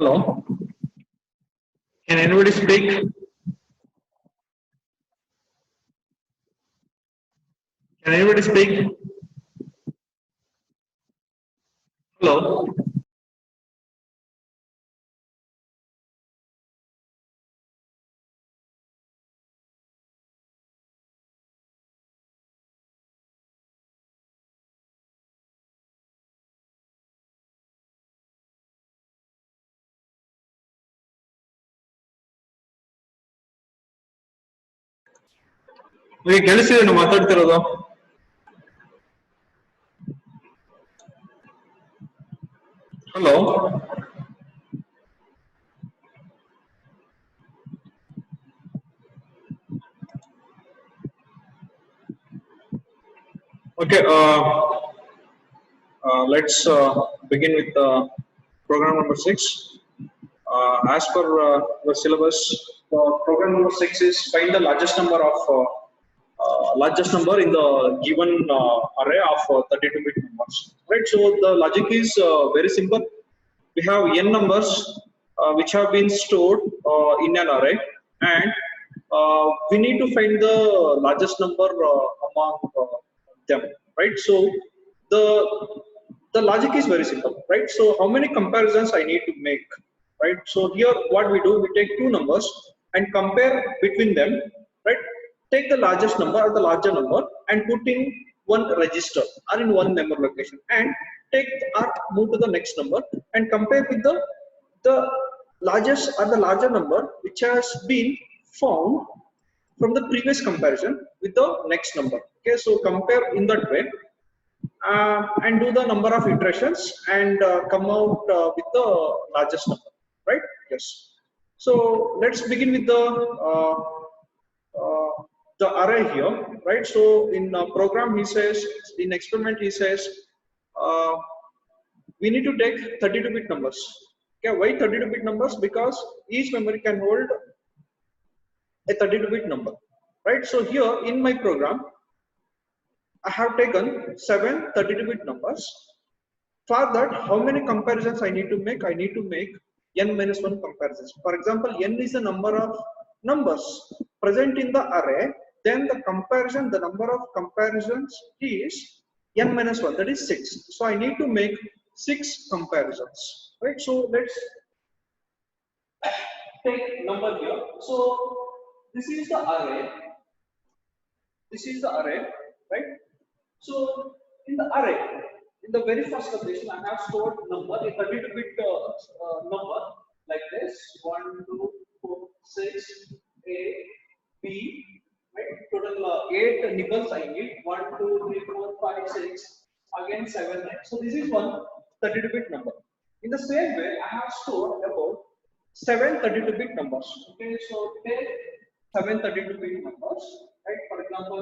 Hello. Can anybody speak? Can anybody speak? Hello. ನಿಮಗೆ ಕೇಳಿಸಿದೇನು ಮಾತಾಡ್ತಿರೋದು? Hello. Okay. Let's begin with program number 6. As per the syllabus, program number 6 is find the largest number in the given array of 32-bit numbers. Right. So the logic is very simple. We have n numbers which have been stored in an array, and we need to find the largest number among them. Right. So the the logic is very simple, right? So how many comparisons I need to make, right? So here what we do, we take two numbers and compare between them, right? Take the largest number or the larger number and put in one register or in one memory location, and take or move to the next number and compare with the largest or the larger number which has been found from the previous comparison with the next number. Okay, so compare in that way, and do the number of iterations and come out with the largest number, right? Yes. So let's begin with uh, the array here, right? So in program he says, in experiment he says, uh, we need to take 32-bit numbers. Okay, why 32-bit numbers? Because each memory can hold a 32-bit number, right? So here in my program, I have taken 7 32-bit numbers. For that, how many comparisons I need to make? I need to make n minus 1 comparisons. For example, n is the number of numbers present in the array. Then the comparison, the number of comparisons is n minus 1, that is 6. So I need to make 6 comparisons, right? So let's take number here. So this is the array. This is the array, right? So in the array, in the very first condition, I have stored number, a 32-bit number like this: 1, 2, 4, 6, A, B. Right? Total 8 nibbles I need. 1, 2, 3, 4, 5, 6. Again 7, 9. So this is one 32-bit number. In the same way, I have stored about 7 32-bit numbers. Okay, so take 7 32-bit numbers. Right? For example,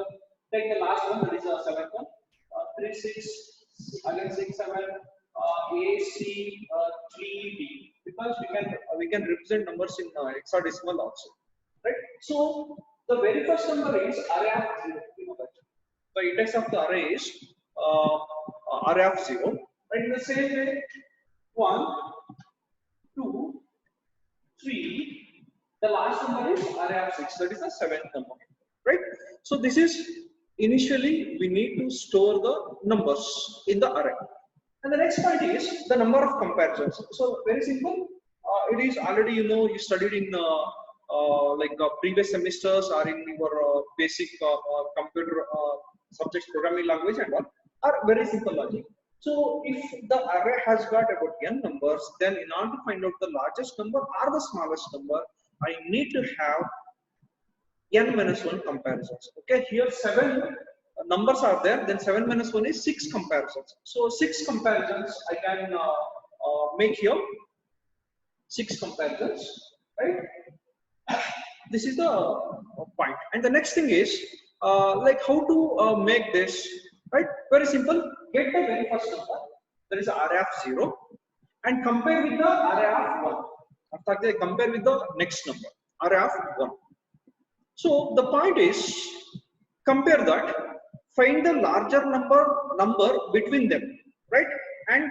take the last one, that is the 7th one. 3, 6, again 6, 7, A, C, 3, D. Because we can represent numbers in hexadecimal also, right? So the very first number is array of 0. You know that. The index of the array is array of 0. Right? In the same way, 1, 2, 3. The last number is array of 6. That is the 7th number, right? So this is initially we need to store the numbers in the array, and the next point is the number of comparisons. So very simple. It is already, you studied in previous semesters or in your basic computer subjects, programming language and all, are very simple logic. So if the array has got about n numbers, then in order to find out the largest number or the smallest number, I need to have n minus 1 comparisons. Okay, here 7 numbers are there, then 7 minus 1 is 6 comparisons. So 6 comparisons I can make here. 6 comparisons, right? This is the point. And the next thing is like how to make this, right? Very simple. Get the very first number, that is array of 0, and compare with the array of 1. Compare with the next number, array of 1. So the point is, compare that, find the larger number between them, right? And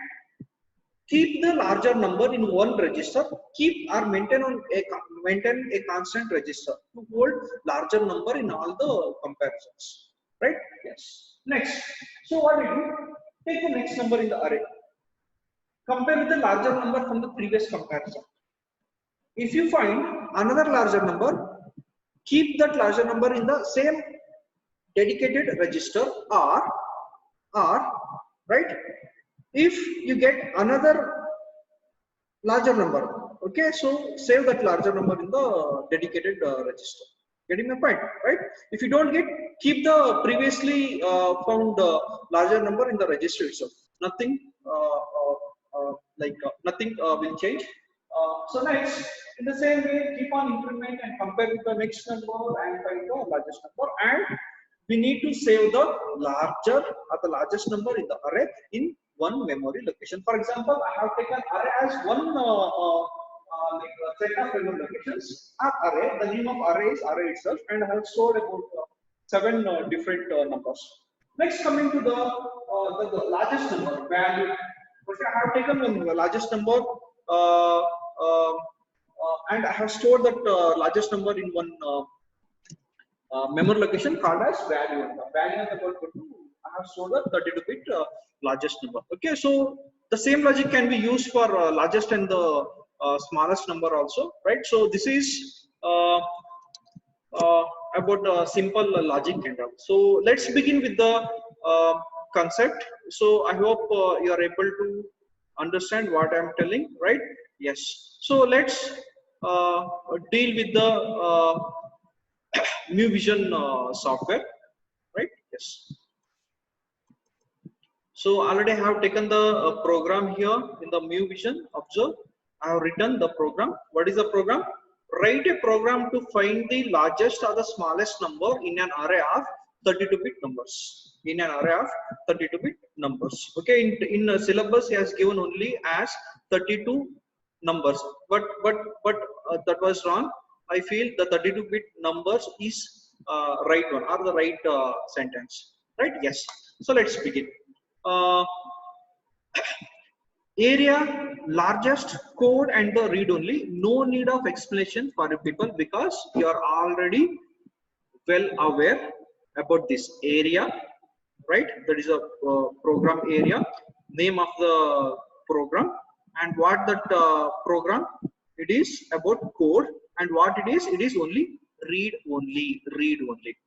keep the larger number in one register, keep or maintain a constant register to hold larger number in all the comparisons, right? Yes. Next, so what we do? Take the next number in the array. Compare with the larger number from the previous comparison. If you find another larger number, keep that larger number in the same dedicated register, or right, if you get another larger number, okay, so save that larger number in the dedicated register. Getting my point, right? If you don't get, keep the previously found larger number in the register itself. Nothing nothing will change. So next, in the same way, keep on increment and compare with the next number and find the largest number, and we need to save the larger or the largest number in the array in one memory location. For example, I have taken array as one set of memory locations. Array, the name of array is array itself, and I have stored about 7 different numbers. Next, coming to the largest number value. Okay, I have taken the largest number and I have stored that largest number in one memory location called as value. Value is about I have stored the 32-bit largest number. Okay, so the same logic can be used for largest and the smallest number also, right? So this is about simple logic kind of. So let's begin with the concept. So I hope you are able to understand what I am telling, right? Yes. So let's deal with the Mu Vision software, right? Yes. So already I have taken the program here in the Mu Vision. Observe, I have written the program. What is the program? Write a program to find the largest or the smallest number in an array of 32-bit numbers. In an array of 32-bit numbers. Okay, in syllabus he has given only as 32 numbers, but that was wrong. I feel the 32-bit numbers is right one or the right sentence, right? Yes. So let's begin. Area, largest, code and the read only. No need of explanation for you people because you are already well aware about this area, right? That is a program area, name of the program, and what that program, it is about code, and what it is only read only,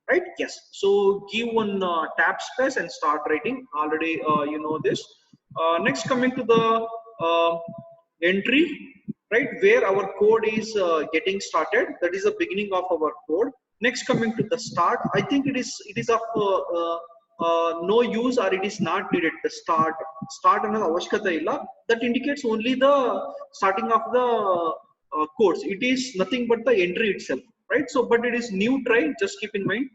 right? Yes. So give one tab space and start writing. Already you know this. Next, coming to the entry, right, where our code is getting started. That is the beginning of our code. Next, coming to the start, I think it is of no use or it is not needed. The start another avashyakata illa. That indicates only the starting of the codes. It is nothing but the entry itself, right? So, but it is new try. Just keep in mind.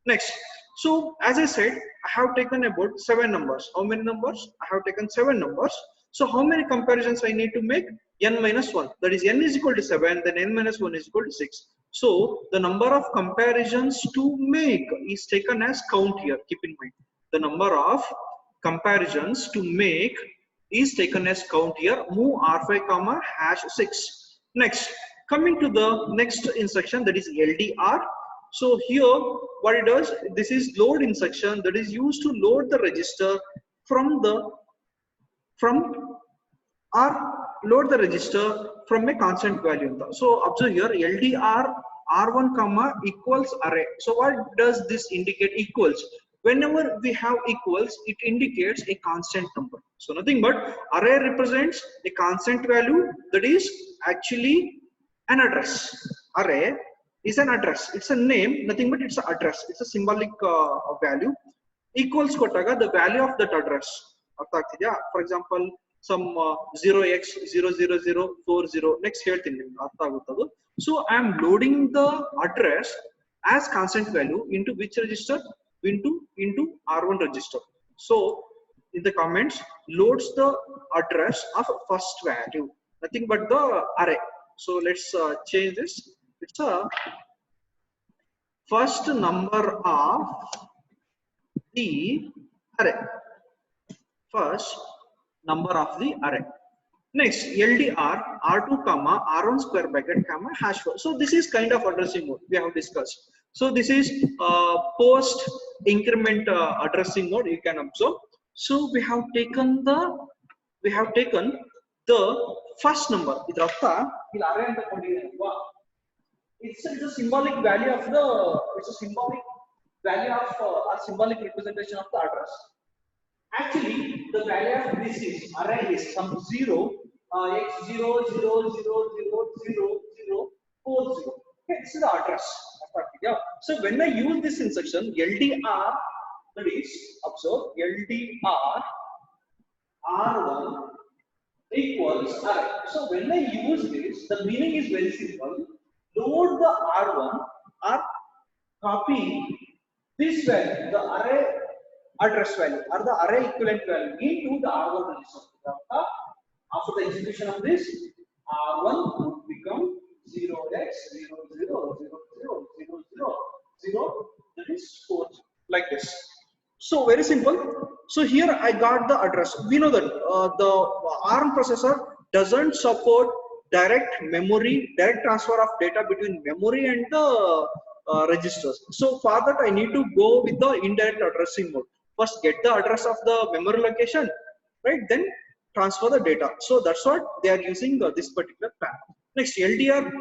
Next. So, as I said, I have taken about 7 numbers. How many numbers? I have taken 7 numbers. So, how many comparisons I need to make? N minus 1. That is n is equal to 7. Then n minus 1 is equal to 6. So, the number of comparisons to make is taken as count here. Keep in mind. The number of comparisons to make is taken as count here. Move R5 comma #6. Next, coming to the next instruction, that is LDR. So here what it does, this is load instruction that is used to load the register from load the register from a constant value. So observe here LDR R1 comma equals array. So what does this indicate? Equals. Whenever we have equals, it indicates a constant number. So nothing but array represents a constant value that is actually an address. Array is an address. It's a name, nothing but it's an address. It's a symbolic value. Equals kotaga, the value of that address. For example, some 0x00040. Next here, so I am loading the address as constant value into which register? Into R1 register. So in the comments, loads the address of first value. Nothing but the array. So let's change this. It's a first number of the array. First number of the array. Next, LDR R2 comma R1 square bracket comma hash 4. So this is kind of addressing mode we have discussed. So this is post increment addressing mode you can observe. So we have taken the first number. It's a symbolic value of the a symbolic representation of the address. Actually, the value of this is array is some 0 x 0 0 0 0 0 0 4 0. Okay, this is the address. Yeah. So when I use this instruction LDR, that is observe LDR R1 equals array. So when I use this, the meaning is very simple. Load the R1 or copy this value, the array address value or the array equivalent value into the R1 register. After the execution of this, R1 would become 0x00000000, that is 4, like this. So very simple. So here I got the address. We know that the ARM processor doesn't support direct transfer of data between memory and the registers. So for that I need to go with the indirect addressing mode. First get the address of the memory location, right? Then transfer the data. So that's what they are using this particular plan. Next, LDR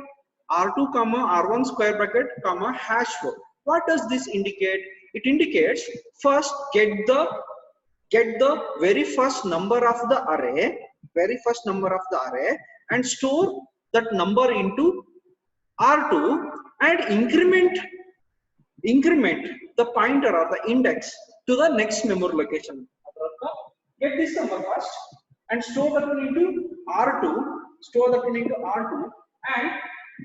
R2 comma R1 square bracket comma hash 4. What does this indicate? It indicates first get the very first number of the array, and store that number into R2 and increment the pointer or the index to the next memory location. Get this number first and store that one into R2, and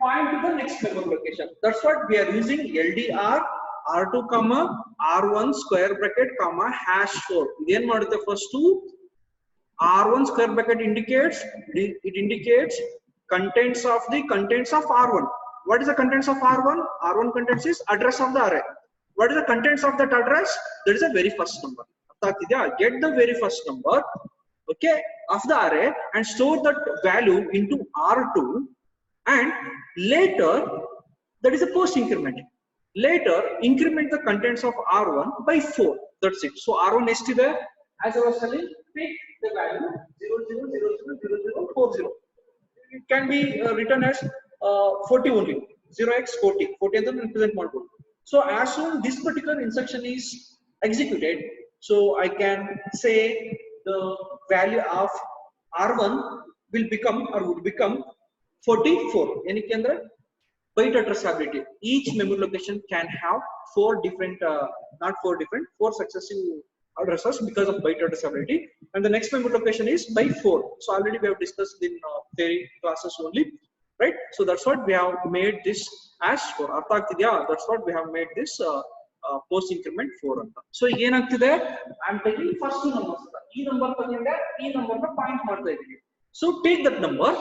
point to the next memory location. That's what we are using LDR R2 comma R1 square bracket comma hash 4. Then what is the first two? R1 square bracket indicates contents of R1. What is the contents of R1? R1 contents is address of the array. What is the contents of that address? That is the very first number. Get the very first number, okay, of the array and store that value into R2, and later, that is a post increment. Later, increment the contents of R1 by 4. That's it. So R1 is there. As I was telling, pick the value 00000040. It can be written as 40 only. 0x40. 40 and then represent module. So as soon this particular instruction is executed, so I can say the value of R1 will become or would become 44. Byte addressability. Each memory location can have 4 successive addresses because of byte addressability, and the next memory location is by 4. So already we have discussed in theory classes only, right? So that's what we have made this as 4. That's what we have made this post increment 4. So again, I am taking first two numbers. E number point. So take that number.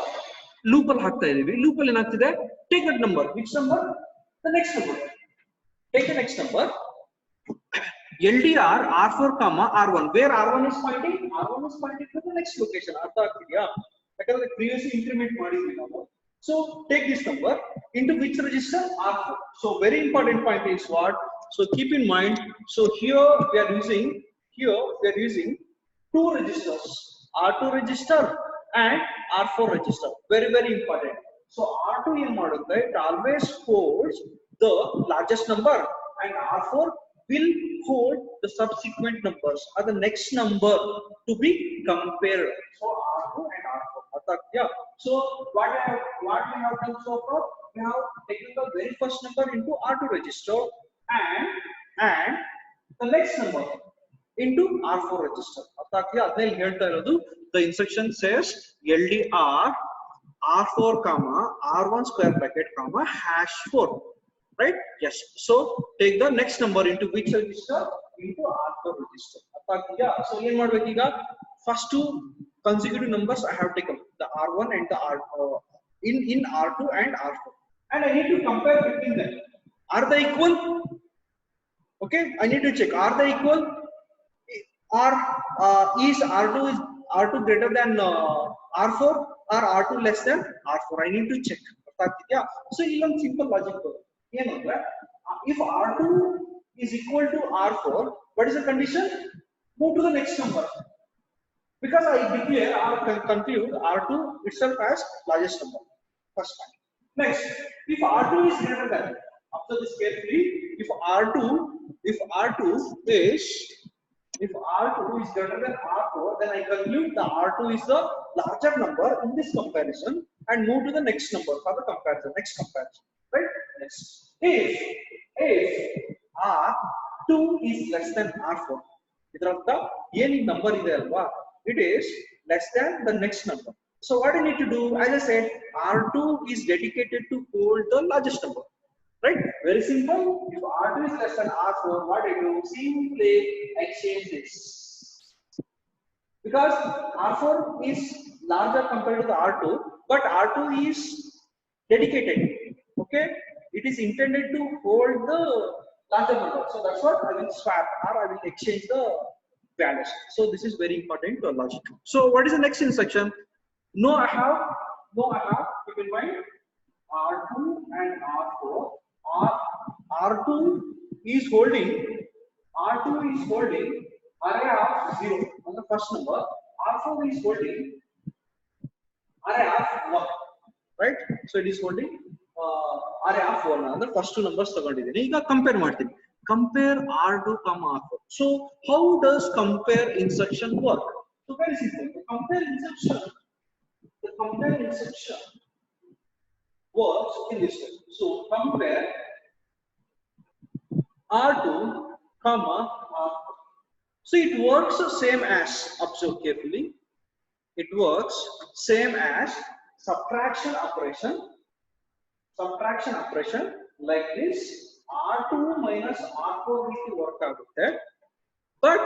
Loop take that number. Which number? The next number. Take the next number. LDR R4 comma R1. Where R1 is pointing? R1 is pointing to the next location. Because the previous increment. So take this number into which register? R4. So very important point is what? So keep in mind. So here we are using two registers, R2 register and R4 register. Very important. So R2 in model, it always holds the largest number, and R4 will hold the subsequent numbers or the next number to be compared. So R2 and R4. Yeah. So what we have done so far? We have taken the very first number into R2 register and the next number into R4 register. The instruction says LDR R4 comma R1 square bracket comma hash 4, right? Yes. So take the next number into which register? Into R4 register. So first two consecutive numbers I have taken, the R1 and the R in R2 and R4, and I need to compare between them. Are they equal? Okay, I need to check. Are they equal? Or is R2 R2 greater than R4 or R2 less than R4. I need to check. So even simple logic. If R2 is equal to R4, what is the condition? Move to the next number. Because I declare or conclude R2 itself as largest number. First point. Next, if R2 is greater than, after this carefully, if R2 is greater than R4, then I conclude the R2 is the larger number in this comparison and move to the next number for the comparison. Next comparison, right? Next, if R2 is less than R4, any number it is less than the next number. So what I need to do, as I said, R2 is dedicated to hold the largest number. Right? Very simple. If R2 is less than R4, what I do? Simply exchange this. Because R4 is larger compared to the R2, but R2 is dedicated. Okay? It is intended to hold the larger number. So that's what I will swap or I will exchange the values. So this is very important to logic. So what is the next instruction? Now I have, keep in mind, R2 and R4. R2 is holding array of 0 on the first number. R4 is holding array of 1, right? So it is holding array of 1 on the first two numbers. Compare R2, R4. So how does compare instruction work? So very simple. The compare instruction works in this way. So compare R2, R4. So it works the same as, observe carefully, it works same as subtraction operation like this. R2 minus R4 will work out there, but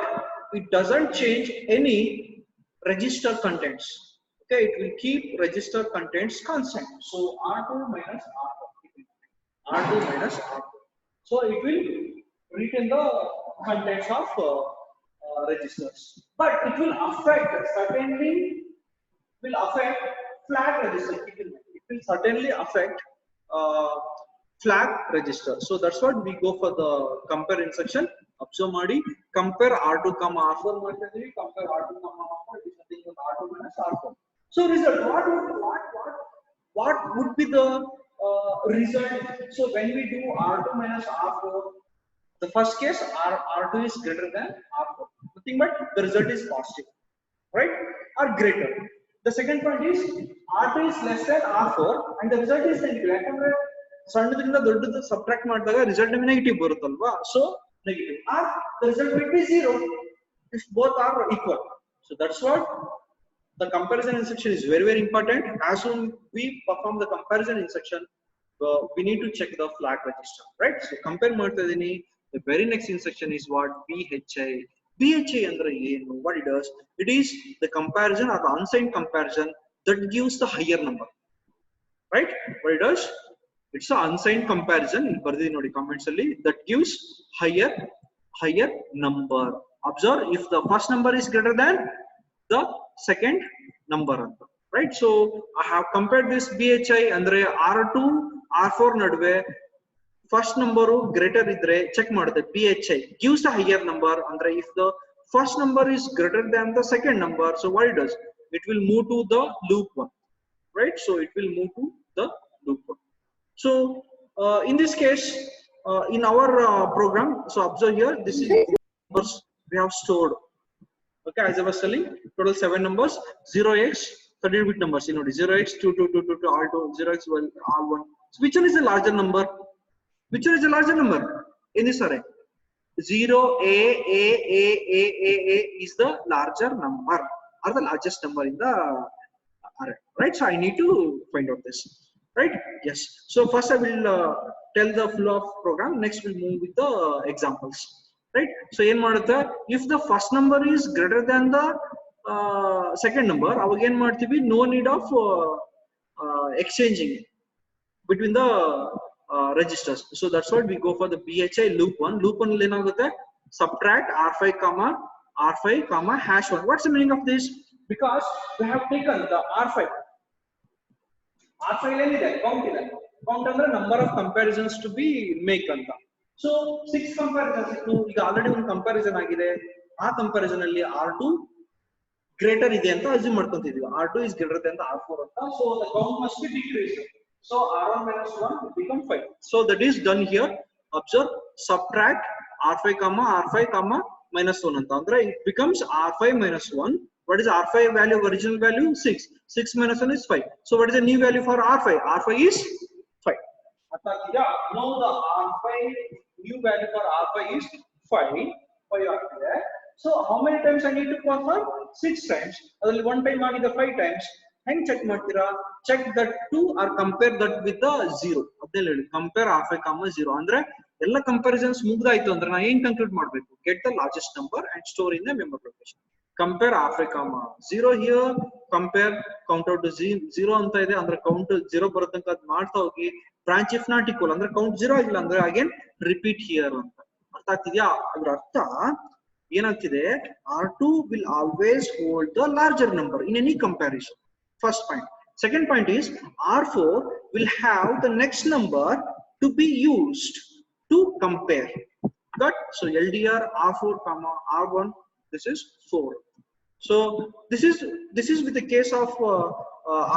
it doesn't change any register contents. Okay, it will keep register contents constant. So R2 minus R4. So it will retain the contents of registers, but it will affect flag register. It will certainly affect flag register. So that's what we go for the compare instruction. Observe madi, compare R2, R4, compare R2, R4, is nothing but R2 minus R4. So result, what would be the result? So when we do R2 minus R4, the first case R2 is greater than R4. Nothing but the result is positive, right? Or greater. The second point is R2 is less than R4 and the result is negative. Subtract result negative. So negative. Or the result will be 0 if both are equal. So that's what the comparison instruction is very, very important. As soon we perform the comparison instruction, we need to check the flag register, right? So compare martadini. The very next instruction is what? BHI. BHI under what it does? It is the comparison or the unsigned comparison that gives the higher number, right? What it does? It's an unsigned comparison. That gives higher number. Observe, if the first number is greater than the second number, right? So I have compared this BHI andre R2, R4 nadve first number greater idre check madade BHI gives the higher number andre if the first number is greater than the second number, so what it does? It will move to the loop 1, right? So it will move to the loop 1. So in this case, in our program, so observe here, this is numbers we have stored. Okay, as I was telling, total 7 numbers, 0x, 32-bit numbers, 0x, 2, 2, 2, 2, 2, R2, 0x, R1. So which one is the larger number? Which one is the larger number in this array? 0, A is the larger number or the largest number in the array, right? So I need to find out this, right? Yes. So first I will tell the flow of program. Next we'll move with the examples, right? So if the first number is greater than the second number, again no need of exchanging between the registers. So that's what we go for the BHI loop 1. Loop 1 subtract R5 comma hash 1. What's the meaning of this? because we have taken the R5. R5 ಏನಿದೆ count ಇದೆ, count ಅಂದ್ರೆ number of comparisons to be make ಅಂತ. So 6 comparisons ಇತ್ತು, ಈಗ already ಒಂದು comparison ಆಗಿದೆ, ಆ comparison ಅಲ್ಲಿ R2 ಗ್ರೇಟರ್ ಇದೆ ಅಂತ assume ಮಾಡ್ಕೊಂತಿದೀವಿ. R2 is greater than the R4 ಅಂತ. So the count must be decreased. So R1 minus 1 will become 5. So that is done here. Observe, subtract R5 comma R5 comma minus 1 ಅಂತ ಅಂದ್ರೆ it becomes R5 minus 1. What is R5 value? Original value 6. 6 minus 1 is 5. So what is the new value for R5? R5 is 5. Now the R5 new value for R5 is 5. 5 ಆಗ್ತಿದೆ. So how many times I need to perform? 6 times. ಅದರಲ್ಲಿ one time ಮಾಡಿದ 5 times. ಹೆಂಗ್ check ಮಾಡ್ತೀರಾ? Check that 2 or compare that with the 0. ಅದೆಲ್ಲ ಹೇಳಿ compare R5 comma 0 ಅಂದ್ರೆ ಎಲ್ಲ comparisons ಮುಗ್ದಾಯ್ತು ಅಂದ್ರೆ ನಾ ಏನ್ ಕನ್ಕ್ಲೂಡ್ ಮಾಡ್ಬೇಕು? Get the largest number and store in the memory location. Compare R5 comma 0 here, compare count out to 0 ಅಂತ ಇದೆ ಅಂದ್ರೆ ಕೌಂಟ್ 0 ಬರುತ್ತೆ ಅಂತ ಅದ್ ಮಾಡ್ತಾ ಹೋಗಿ, ಬ್ರಾಂಚ್ ಇಫ್ ನಾಟ್ ಈಕ್ವಲ್ ಅಂದ್ರೆ ಕೌಂಟ್ 0 ಆಗಿಲ್ಲ ಅಂದ್ರೆ ಅಗೇನ್ ರಿಪೀಟ್ ಹಿಯರ್ ಅಂತ. ಅರ್ಥ ಆಗ್ತಿದ್ಯಾ? ಅದ್ರ ಅರ್ಥ ಏನಾಗ್ತಿದೆ, R2 will always hold the larger number in any comparison. First point. Second point is R4 will have the next number to be used to compare. Got? So LDR R4 comma R1, this is 4. So this is with the case of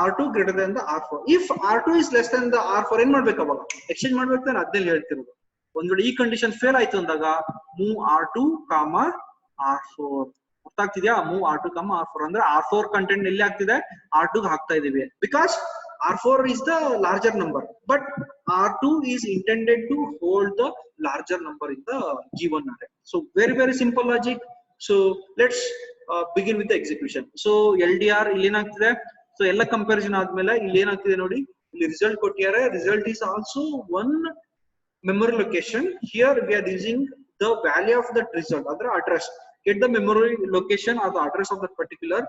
R2 greater than the R4. If R2 is less than the R4, ಏನ್ ಮಾಡ್ಬೇಕು ಅವಾಗ? Exchange ಮಾಡ್ಬೇಕು ನಾನು ಅದನ್ನೇ ಹೇಳ್ತಿರೋದು. ಒಂದ್ ವೇಳೆ ಈ ಕಂಡೀಷನ್ ಫೇಲ್ ಆಯ್ತು ಅಂದಾಗ ಮೂವ್ R2 ಕಾಮಾ R4. ಅರ್ಥ ಆಗ್ತಿದ್ಯಾ? ಮೂವ್ R2 ಕಾಮಾ R4 ಅಂದ್ರೆ R4 ಕಂಟೆಂಟ್ ಎಲ್ಲಿ ಆಗ್ತಿದೆ? R2 ಹಾಕ್ತಾ ಇದೀವಿ. Because R4 is the larger number, but R2 is intended to hold the larger number in the given array. So very simple logic. So let's begin with the execution. So LDR ಇಲ್ಲಿ ಏನಾಗ್ತಿದೆ? So ಎಲ್ಲ comparison ಆದ್ಮೇಲೆ ಇಲ್ಲಿ ಏನಾಗ್ತಿದೆ ನೋಡಿ, ಇಲ್ಲಿ result ಕೊಟ್ಟಿದ್ದಾರೆ. Result is also one memory location. Here we are using the value of that result, other address. Get the memory location or the address of that particular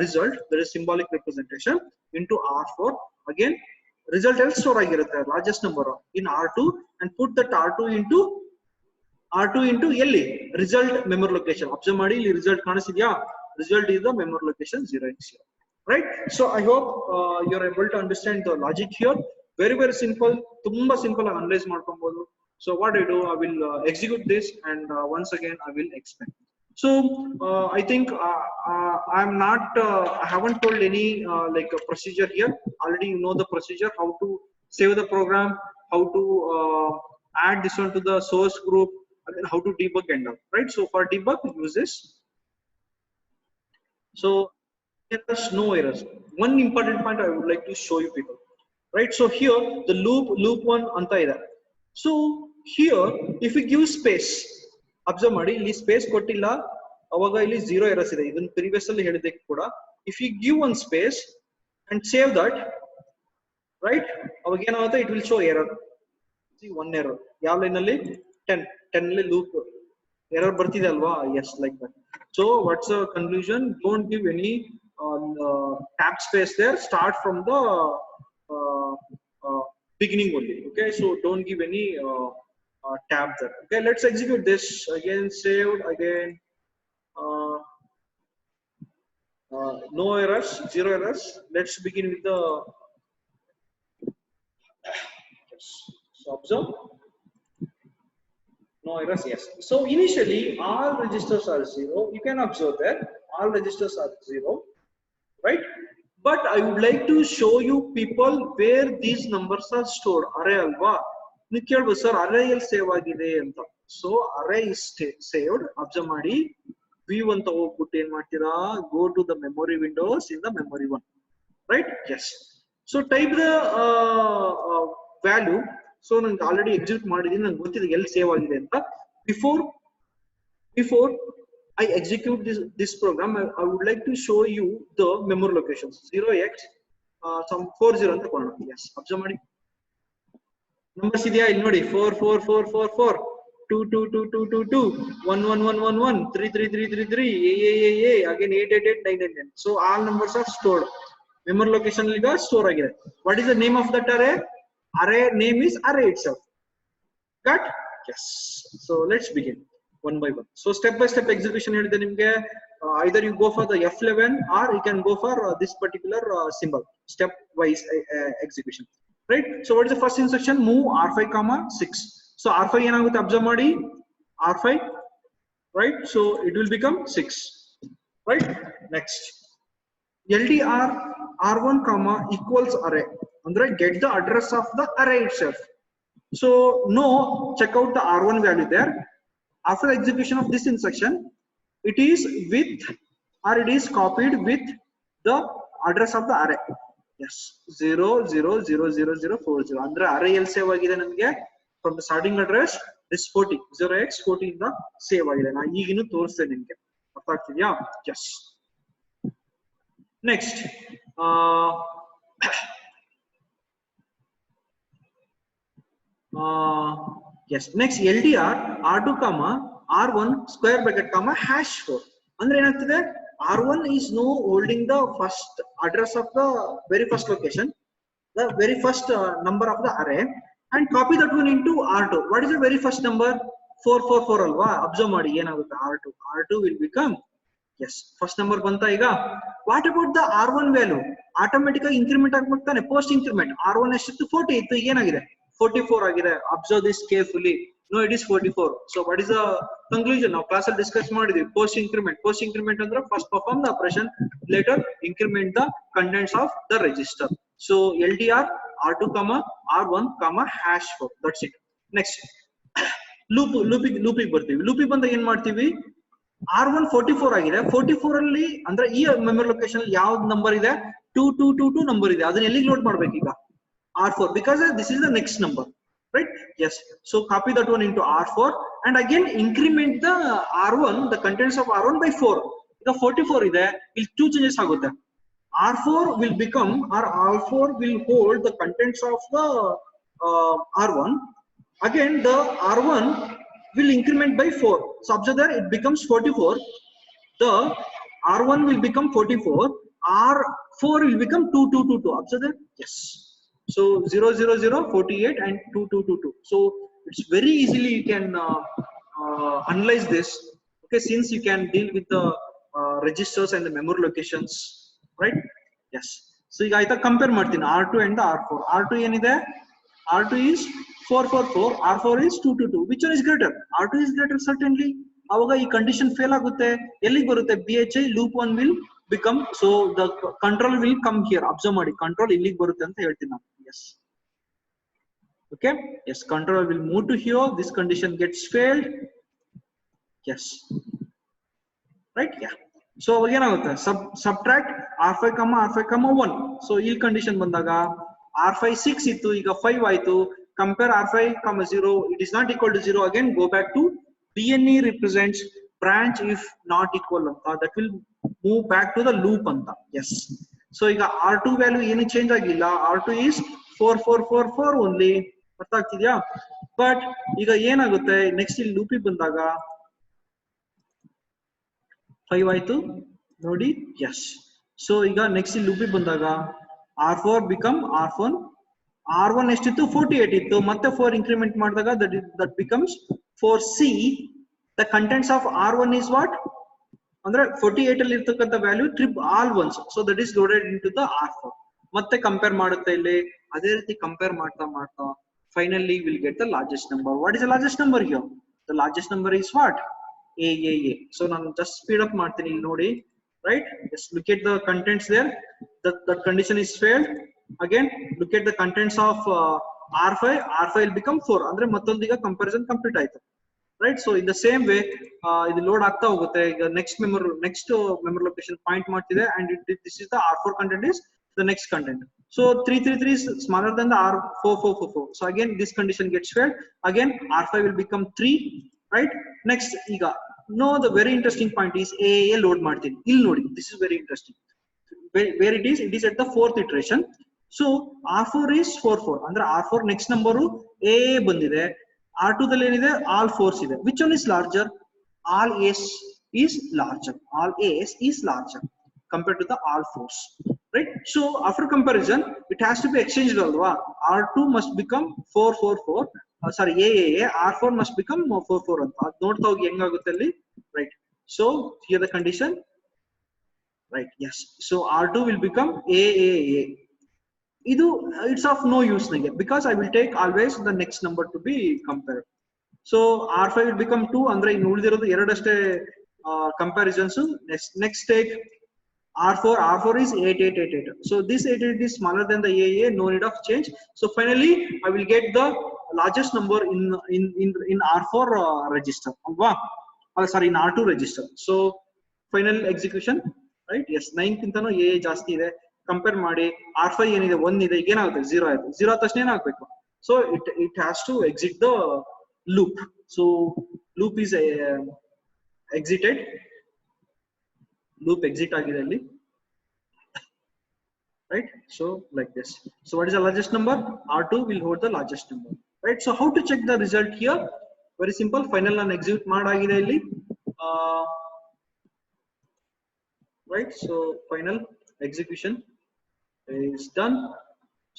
result, that is symbolic representation, into R4. Again result else store ಆಗಿರುತ್ತೆ largest number in R2 and put that R2 into ಎಲ್ಲಿ result memory location. Observe ಮಾಡಿ, ಇಲ್ಲಿ result ಕಾಣಿಸ್ತಿದ್ಯಾ? Result is the memory location 0x here, right? So I hope you are able to understand the logic here. Very simple, ತುಂಬಾ simple ಆಗಿ analyse ಮಾಡ್ಕೊಬಹುದು. So what I do, I will execute this and once again I will explain. So I think I haven't told any like a procedure here. Already you know the procedure, how to save the program, how to add this one to the source group, and then how to debug and all, right? So for debug use this. So there's no errors. One important point I would like to show you people, right? So here the loop one anta ide. So here if we give space, observe ಮಾಡಿ, ಇಲ್ಲಿ space ಕೊಟ್ಟಿಲ್ಲ, ಅವಾಗ ಇಲ್ಲಿ 0 errors ಇದೆ. ಇದನ್ನ previous ಅಲ್ಲಿ ಹೇಳಿದೆ ಕೂಡ. if you give one space and save that, right, ಅವಾಗ ಏನಾಗುತ್ತೆ, it will show error. see one error ಯಾವ ಲೈನ್ ಅಲ್ಲಿ 10 ಅಲ್ಲಿ ಲೂಪ್ ಎರರ್ ಬರ್ತಿದೆ ಅಲ್ವಾ? yes, like that. So what's the conclusion? Don't give any tab space there, start from the beginning only. Okay, so don't give any tab there. Okay, let's execute this again. Saved again. No errors, 0 errors. Let's begin with the so observe. No errors, yes. So initially all registers are 0. You can observe that all registers are 0, right? But I would like to show you people where these numbers are stored. Array alva. ನೀವು ಕೇಳಬಹುದು sir ಅರೇ ಎಲ್ಲಿ save ಆಗಿದೆ ಅಂತ. So array is saved. Observe ಮಾಡಿ, view ಅಂತ ಹೋಗ್ಬಿಟ್ಟು ಏನ್ ಮಾಡ್ತೀರಾ, go to the memory windows in the memory one, right? yes. So type the value. So ನಂಗೆ ಆಲ್ರೆಡಿ ಎಕ್ಸಿಕ್ಯೂಟ್ ಮಾಡಿದೀನಿ, ನಂಗೆ ಗೊತ್ತಿದೆ ಎಲ್ಲಿ ಸೇವ್ ಆಗಿದೆ ಅಂತ. before I execute this program, I would like to show you the memory locations. 0x some 40 ಅಂತ ಕೊಡೋಣ. yes, observe ಮಾಡಿ, numbers ಇದೆಯಾ ಇಲ್ಲಿ ನೋಡಿ, 4 4 4 4 4 2 2 2 2 2 2 1 1 1 1 1 3 3 3 3 3 a again 8 8 8 9 9 9. so all numbers are stored. memory location ಈಗ store ಆಗಿದೆ. what is the name of that array? Array name is array itself. Got? yes. so let's begin one by one. so step by step execution ಹೇಳಿದೆ ನಿಮಗೆ. either you go for the F11 or you can go for this particular symbol, stepwise execution, right? So what is the first instruction? Move R5 comma 6. So R5 ಏನಾಗುತ್ತೆ observe ಮಾಡಿ, R5, right? So it will become 6, right? Next, LDR R1 comma equals array, andre get the address of the array itself. So no, check out the R1 value there. After execution of this instruction, it is with or it is copied with the address of the array. Yes, 0 0 0 0 0 4 0 andre array el save agide namage from the starting address this 40 0x40 ಇಂದ save ಆಗಿದೆ. ನಾನು ಈಗಿನ್ನು ತೋರಿಸ್ತೇನೆ ನಿಮಗೆ, ಅರ್ಥ ಆಗ್ತಿದೆಯಾ? yes. Next, yes, next LDR R2 comma R1 square bracket comma hash 4 ಅಂದ್ರೆ ಏನಾಗ್ತಿದೆ, R1 is now holding the first address of the very first location, the very first number of the array, and copy that one into R2. What is the very first number? 444 alva. Observe ಮಾಡಿ ಏನಾಗುತ್ತೆ, R2 will become, yes, first number banta ಈಗ. What about the R1 value? Automatically increment ಆಗ್ಬಿಡ್ತಾನೆ, post increment. R1 ಎಷ್ಟಿತ್ತು 40 ಇತ್ತು, ಏನಾಗಿದೆ 44 ಆಗಿದೆ. Observe this carefully. No, it is 44. So what is the conclusion? Now class ಅಲ್ಲಿ discuss ಮಾಡಿದ್ವಿ, post increment ಅಂದ್ರೆ first perform the operation, later increment the contents of the register. So LDR R2 comma R1 comma hash 4, that's it. Next, ಲೂಪಿಗೆ ಬರ್ತೀವಿ. ಲೂಪಿಗೆ ಬಂದಾಗ ಏನ್ ಮಾಡ್ತೀವಿ, R1 44 ಆಗಿದೆ, 44 ಅಲ್ಲಿ ಅಂದ್ರೆ ಈ ಮೆಮೊರಿ ಲೊಕೇಶನ್ ಯಾವ್ದು ನಂಬರ್ ಇದೆ, 2222 ನಂಬರ್ ಇದೆ, ಅದನ್ನ ಎಲ್ಲಿಗೆ ಲೋಡ್ ಮಾಡ್ಬೇಕು ಈಗ, R4, because this is the next number, right? Yes, so copy that one into R4 and again increment the R1, the contents of R1 by 4. ಈಗ 44 ಇದೆ, ಇಲ್ಲಿ 2 changes ಆಗುತ್ತೆ. R4 will become, or R4 will hold the contents of the R1. Again the R1 will increment by 4. So observe that it becomes 44. The R1 will become 44. R4 will become 2222. Observe that. Yes. So 0 0 0 48 and 2222. So it's very easily you can analyze this. Okay, since you can deal with the registers and the memory locations, right? Yes. So ಈಗ ಆಯ್ತಾ, compare ಮಾಡ್ತೀನಿ R2 and the R4. R2 ಏನಿದೆ, R2 is 444, R4 is 222. Which one is greater? R2 is greater certainly. ಅವಾಗ ಈ condition fail ಆಗುತ್ತೆ, ಎಲ್ಲಿಗೆ ಬರುತ್ತೆ, BHI loop 1 will become, so the control will come here. Observe ಮಾಡಿ, control ಇಲ್ಲಿಗೆ ಬರುತ್ತೆ ಅಂತ ಹೇಳ್ತೀನಿ ನಾನು. Yes, okay, yes, control will move to here, this condition gets failed. Yes, right? Yeah. So ಅವಾಗ ಏನಾಗುತ್ತೆ, subtract R5 comma R5 comma 1. So ಈ condition ಬಂದಾಗ R5 6 ಇತ್ತು, ಈಗ 5 ಆಯ್ತು. Compare R5 comma 0, it is not equal to 0. Again go back to BNE represents branch if not equal anta, that will move back to the loop anta. Yes, so ಈಗ R2 value ಏನು change ಆಗಿಲ್ಲ, R2 is 4444 only. ಅರ್ಥ ಆಗ್ತಿದ್ಯಾ? But ಈಗ ಏನಾಗುತ್ತೆ, next ಇಲ್ಲಿ ಲೂಪಿಗೆ ಬಂದಾಗ 5 ಆಯ್ತು ನೋಡಿ. yes, so ಈಗ ನೆಕ್ಸ್ಟ್ ಇಲ್ಲಿ ಲೂಪಿಗೆ ಬಂದಾಗ R4 become R1. R1 ಎಷ್ಟಿತ್ತು, 48 ಇತ್ತು, ಮತ್ತೆ 4 increment ಮಾಡಿದಾಗ that becomes 4C. the contents of R1 is what, ಅಂದ್ರೆ 48 ಅಲ್ಲಿ ಇರ್ತಕ್ಕಂಥ value trip all ones, so that is loaded into the R4. ಮತ್ತೆ ಕಂಪೇರ್ ಮಾಡುತ್ತೆ ಇಲ್ಲಿ, ಅದೇ ರೀತಿ ಕಂಪೇರ್ ಮಾಡ್ತಾ ಮಾಡ್ತಾ finally we'll get the largest number. What is the largest number here? The largest number is what, A. So ನಾನು just speed up ಮಾಡ್ತೀನಿ ಇಲ್ಲಿ ನೋಡಿ, right? Just look at the contents there. That condition is failed. Again look at the contents of R5 will become 4, ಅಂದ್ರೆ ಮತ್ತೊಂದೀಗ comparison complete ಆಯ್ತು, right? So in the same way ಇದು load ಆಗ್ತಾ ಹೋಗುತ್ತೆ. ಈಗ next memory location point ಮಾಡ್ತಿದೆ, and this is the R4 content is the next content. So 333 is smaller than the R4444. So again this condition gets failed. Again R5 will become 3, right? Next ಈಗ no, the very interesting point is A load ಮಾಡ್ತೀನಿ. ಇಲ್ಲಿ ನೋಡಿ, this is very interesting. Where it is at the 4th iteration. So R4 is 44, ಅಂದ್ರೆ R4 next number A ಬಂದಿದೆ. R2 ದಲ್ಲಿ ಏನಿದೆ, all 4s ಇದೆ. Which one is larger? All A's is larger. All A's is larger compared to the all 4s, right? So after comparison it has to be exchanged alwa. R2 must become 444, sorry A, R4 must become 44 ಅಂತ. ಅದು ನೋಡ್ತಾ ಹೋಗಿ ಹೆಂಗಾಗುತ್ತೆ ಅಲ್ಲಿ, right? So here the condition right? Yes. So R2 will become AAA. It's of no use because I will take always the next number to be compared. So R5 will become 2 andre in ulidirodu eradaste comparisons. Next take R4 is 8888. So this 88 is smaller than the AA, no need of change. So finally I will get the largest number in R4 register. Sorry, in R2 register. So final execution, right? Yes, 9 kintano AA ಜಾಸ್ತಿ ಇದೆ, compare ಮಾಡಿ R5 ಏನಿದೆ 1 ಇದೆ, ಈಗ ಏನಾಗುತ್ತೆ 0 ಆಯ್ತು. 0 ಆದ ತಕ್ಷಣ ಏನಾಗಬೇಕು? So it has to exit the loop. So loop is exited. Loop exit ಆಗಿದೆ ಅಲ್ಲಿ, right? So like this. So what is the largest number? R2 will hold the largest number, right? So how to check the result here? Very simple. Final ನಾನು execute ಮಾಡಾಗಿದೆ ಇಲ್ಲಿ, right? So final execution is done.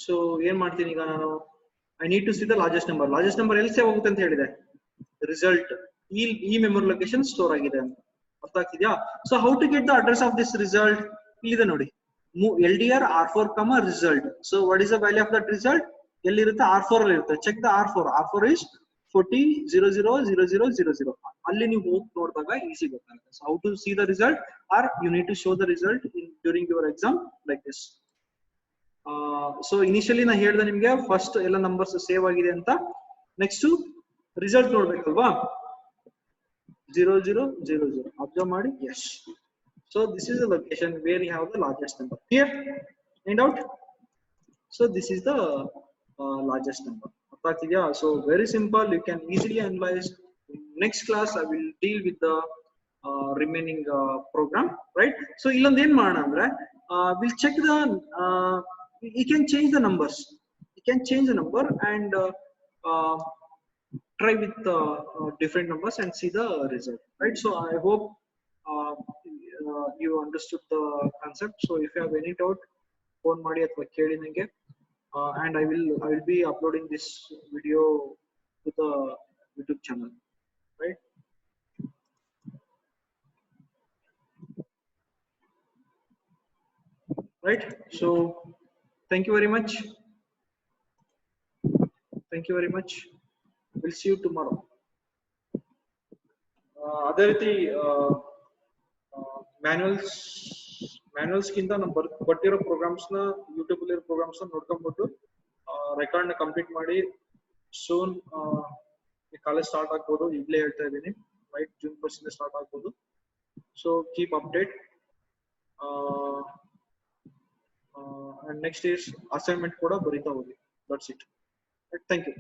So ಏನ್ ಮಾಡ್ತೀನಿ ಈಗ ನಾನು, I need to see the largest number. Largest number ಎಲ್ಲಿ save ಆಗುತ್ತೆ ಅಂತ ಹೇಳಿದೆ? Result ಈ memory location store ಆಗಿದೆ ಅಂತ ಅರ್ಥ ಆಗ್ತಿದ್ಯಾ? So how to get the address of this result? ಇಲ್ಲಿದೆ ನೋಡಿ, LDR R4, result. So what is the value of that result? ಎಲ್ಲಿರುತ್ತೆ? R4 ಅಲ್ಲಿ ಇರುತ್ತೆ. Check the R4. R4 is 40000000. ಅಲ್ಲಿ ನೀವು ಹೋಗಿ ನೋಡಿದಾಗ ಈಸಿ ಗೊತ್ತಾಗುತ್ತೆ. So how to see the result, or you need to show the result during your exam like this. So initially ನಾ ಹೇಳಿದೆ ನಿಮಗೆ ಫಸ್ಟ್ ಎಲ್ಲ ನಂಬರ್ಸ್ ಸೇವ್ ಆಗಿದೆ ಅಂತ. ನೆಕ್ಸ್ಟ್ ರಿಸಲ್ಟ್ ನೋಡ್ಬೇಕಲ್ವಾ? 0000. ಅಬ್ಸರ್ವ್ ಮಾಡಿ. Yes. So this is the location where you have the largest number. Here, find out. So this is the largest number. So very simple. You can easily analyze. Next class I will deal with the remaining program, right? So illond ಏನು ಮಾಡೋಣ ಅಂದ್ರೆ, we'll check the you can change the numbers. You can change the number and try with different numbers and see the result, right? So I hope you understood the concept. So if you have any doubt, phone ಮಾಡಿ ಅಥವಾ ಕೇಳಿ ನನಗೆ, and I will be uploading this video to the YouTube channel, right? Right. So thank you very much. Thank you very much. We'll see you tomorrow. ಅದೇ ರೀತಿ ಮ್ಯಾನ್ಯಲ್ಸ್ ಗಿಂತ ನಾವು ಬರ್ತಿರೋ programmes ನ, ಯೂಟ್ಯೂಬ್ ಅಲ್ಲಿ ಪ್ರೋಗ್ರಾಮ್ಸ್ ನ ನೋಡ್ಕೊಂಡ್ಬಿಟ್ಟು ರೆಕಾರ್ಡ್ ನ ಕಂಪ್ಲೀಟ್ ಮಾಡಿ ಸೂನ್ ಕಾಲೇಜ್ ಸ್ಟಾರ್ಟ್ ಆಗ್ಬೋದು. ಈಗಲೇ ಹೇಳ್ತಾ ಇದ್ದೀನಿ, ರೈಟ್? June 1st ಇಂದ ಸ್ಟಾರ್ಟ್ ಆಗ್ಬೋದು. So keep update. And next is assignment ಕೂಡ ಬರೀತಾ ಹೋಗಿ. That's it. Thank you.